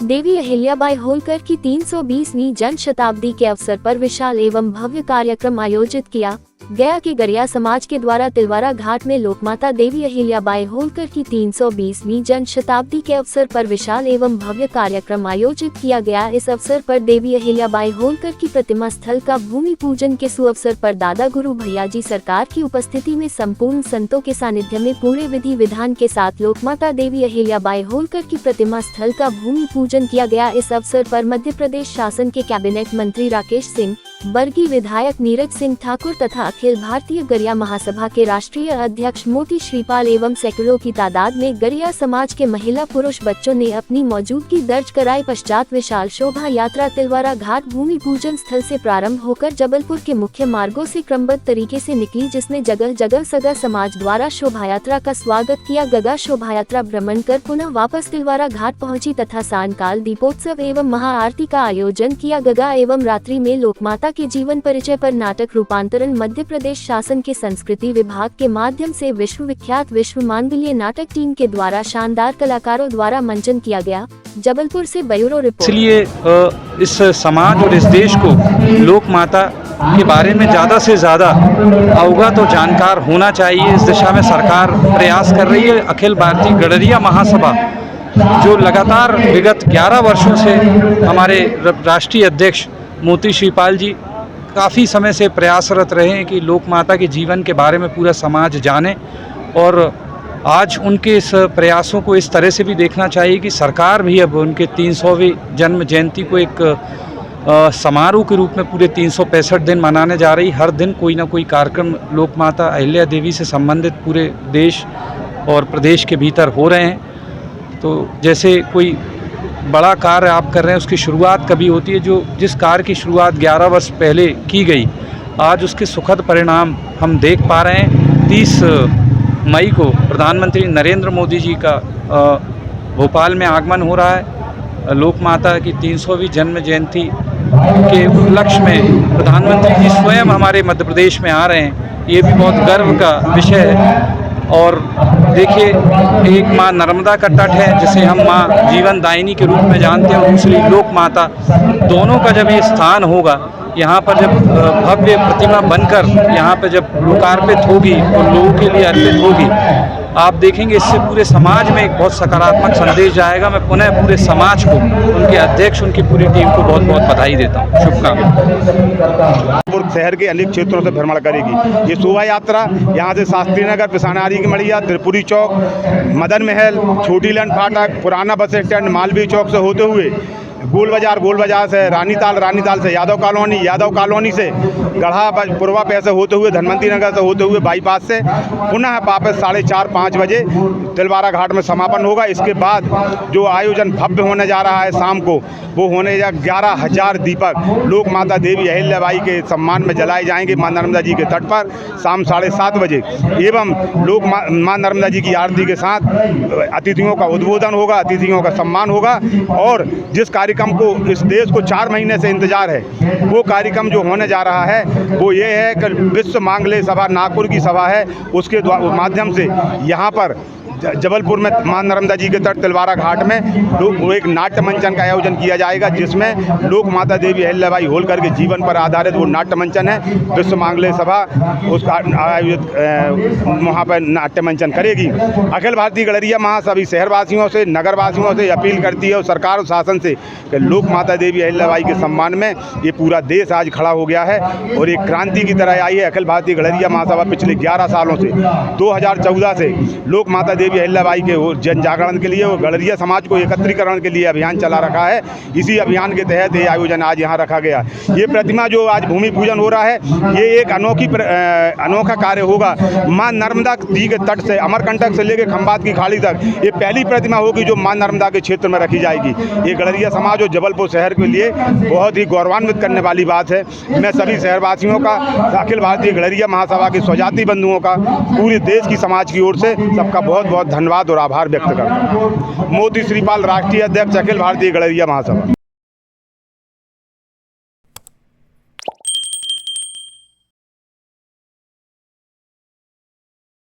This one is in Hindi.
देवी अहिल्याबाई होलकर की 320वीं जन्म शताब्दी के अवसर पर विशाल एवं भव्य कार्यक्रम आयोजित किया गया कि गरिया समाज के द्वारा तिलवारा घाट में लोकमाता देवी अहिल्याबाई होलकर की 320वीं जन्म शताब्दी के अवसर पर विशाल एवं भव्य कार्यक्रम आयोजित किया गया। इस अवसर पर देवी अहिल्याबाई होलकर की प्रतिमा स्थल का भूमि पूजन के सुअवसर पर दादा गुरु भैयाजी सरकार की उपस्थिति में संपूर्ण संतों के सानिध्य में पूरे विधि विधान के साथ लोकमाता देवी अहिल्याबाई होलकर की प्रतिमा स्थल का भूमि पूजन किया गया। इस अवसर पर मध्य प्रदेश शासन के कैबिनेट मंत्री राकेश सिंह, बरगी विधायक नीरज सिंह ठाकुर तथा अखिल भारतीय गरिया महासभा के राष्ट्रीय अध्यक्ष मोती श्रीपाल एवं सैकड़ों की तादाद में गरिया समाज के महिला पुरुष बच्चों ने अपनी मौजूदगी दर्ज कराई। पश्चात विशाल शोभा यात्रा तिलवारा घाट भूमि पूजन स्थल से प्रारंभ होकर जबलपुर के मुख्य मार्गों से क्रमबद्ध तरीके से निकली, जिसमें जगह जगह सगा समाज द्वारा शोभा यात्रा का स्वागत किया। गगा शोभा यात्रा भ्रमण कर पुनः वापस तिलवारा घाट पहुंची तथा सायंकाल दीपोत्सव एवं महाआरती का आयोजन किया। गगा एवं रात्रि में लोकमाता के जीवन परिचय पर नाटक रूपांतरण मध्य प्रदेश शासन के संस्कृति विभाग के माध्यम से विश्वविख्यात विश्व मांगल्य नाटक टीम के द्वारा शानदार कलाकारों द्वारा मंचन किया गया। जबलपुर से ब्यूरो रिपोर्ट। इसलिए इस समाज और इस देश को लोक माता के बारे में ज़्यादा से ज़्यादा अवगत और जानकार होना चाहिए। इस दिशा में सरकार प्रयास कर रही है। अखिल भारतीय गडरिया महासभा जो लगातार विगत 11 वर्षों से हमारे राष्ट्रीय अध्यक्ष मोती श्रीपाल जी काफ़ी समय से प्रयासरत रहे हैं कि लोक माता के जीवन के बारे में पूरा समाज जाने, और आज उनके इस प्रयासों को इस तरह से भी देखना चाहिए कि सरकार भी अब उनके 300वीं जन्म जयंती को एक समारोह के रूप में पूरे 365 दिन मनाने जा रही। हर दिन कोई ना कोई कार्यक्रम लोक माता अहिल्या देवी से संबंधित पूरे देश और प्रदेश के भीतर हो रहे हैं। तो जैसे कोई बड़ा कार्य आप कर रहे हैं, उसकी शुरुआत कभी होती है। जिस कार्य की शुरुआत 11 वर्ष पहले की गई, आज उसके सुखद परिणाम हम देख पा रहे हैं। 30 मई को प्रधानमंत्री नरेंद्र मोदी जी का भोपाल में आगमन हो रहा है। लोक माता की 300वीं जन्म जयंती के उपलक्ष्य में प्रधानमंत्री जी स्वयं हमारे मध्य प्रदेश में आ रहे हैं। ये भी बहुत गर्व का विषय है। और देखिए, एक माँ नर्मदा का तट है जिसे हम माँ जीवन दायिनी के रूप में जानते हैं, और दूसरी लोक माता, दोनों का जब ये स्थान होगा, यहाँ पर जब भव्य प्रतिमा बनकर यहाँ पर जब लोकार्पित होगी और लोगों के लिए अर्पित होगी, आप देखेंगे इससे पूरे समाज में एक बहुत सकारात्मक संदेश जाएगा। मैं पुनः पूरे समाज को, उनके अध्यक्ष, उनकी पूरी टीम को बहुत बहुत बधाई देता हूँ। शुभकामनाएं। शहर के अनेक क्षेत्रों से भ्रमण करेगी ये शोभा यात्रा। यहाँ से शास्त्री नगर, पिसानारी की मड़िया, त्रिपुरी चौक, मदन महल, छोटी लैंड फाटक, पुराना बस स्टैंड, मालवीय चौक से होते हुए गोल बाजार से रानीताल से यादव कॉलोनी से गढ़ा पूर्वा पे से होते हुए धनवंती नगर से होते हुए बाईपास से पुनः वापस 4:30-5 बजे तिलवारा घाट में समापन होगा। इसके बाद जो आयोजन भव्य होने जा रहा है शाम को, वो होने जा 11,000 दीपक लोक माता देवी अहिल्याबाई के सम्मान में जलाए जाएंगे माँ नर्मदा जी के तट पर शाम 7:30 बजे। एवं लोक माँ नर्मदा जी की आरती के साथ अतिथियों का उद्बोधन होगा, अतिथियों का सम्मान होगा। और जिस कार्यक्रम को इस देश को 4 महीने से इंतजार है, वो कार्यक्रम जो होने जा रहा है वो ये है कि विश्व मांगल्य सभा नागपुर की सभा है, उसके माध्यम से यहाँ पर जबलपुर में मां नर्मदा जी के तट तिलवारा घाट में एक नाट्य मंचन का आयोजन किया जाएगा, जिसमें लोक माता देवी अहिल्याबाई होलकर के जीवन पर आधारित वो नाट्य मंचन है। विश्व मांगल्य सभा उसका आयोजित वहाँ पर नाट्य मंचन करेगी। अखिल भारतीय गडरिया महासभा शहरवासियों से, नगरवासियों से अपील करती है और सरकार और शासन से कि लोक माता देवी अहिल्याबाई के सम्मान में ये पूरा देश आज खड़ा हो गया है और एक क्रांति की तरह आई है। अखिल भारतीय गडरिया महासभा पिछले 11 सालों से 2014 से लोक माता देवी अहिल्याबाई के जन जागरण के लिए और गडरिया समाज को एकत्रीकरण के लिए अभियान चला रखा है। इसी अभियान के तहत ये आयोजन आज यहाँ रखा गया। ये प्रतिमा जो आज भूमि पूजन हो रहा है, ये एक अनोखा कार्य होगा। माँ नर्मदा जी के तट से अमरकंटक से लेकर खंबात की खाड़ी तक ये पहली प्रतिमा होगी जो माँ नर्मदा के क्षेत्र में रखी जाएगी। ये गडरिया समाज और जबलपुर शहर के लिए बहुत ही गौरवान्वित करने वाली बात है। मैं सभी शहरवासियों का, अखिल भारतीय गडरिया महासभा के स्वजाति बंधुओं का, पूरे देश की समाज की ओर से सबका बहुत बहुत धन्यवाद और आभार व्यक्त करता हूँ। मोती श्रीपाल, राष्ट्रीय अध्यक्ष, अखिल भारतीय गडरिया महासभा।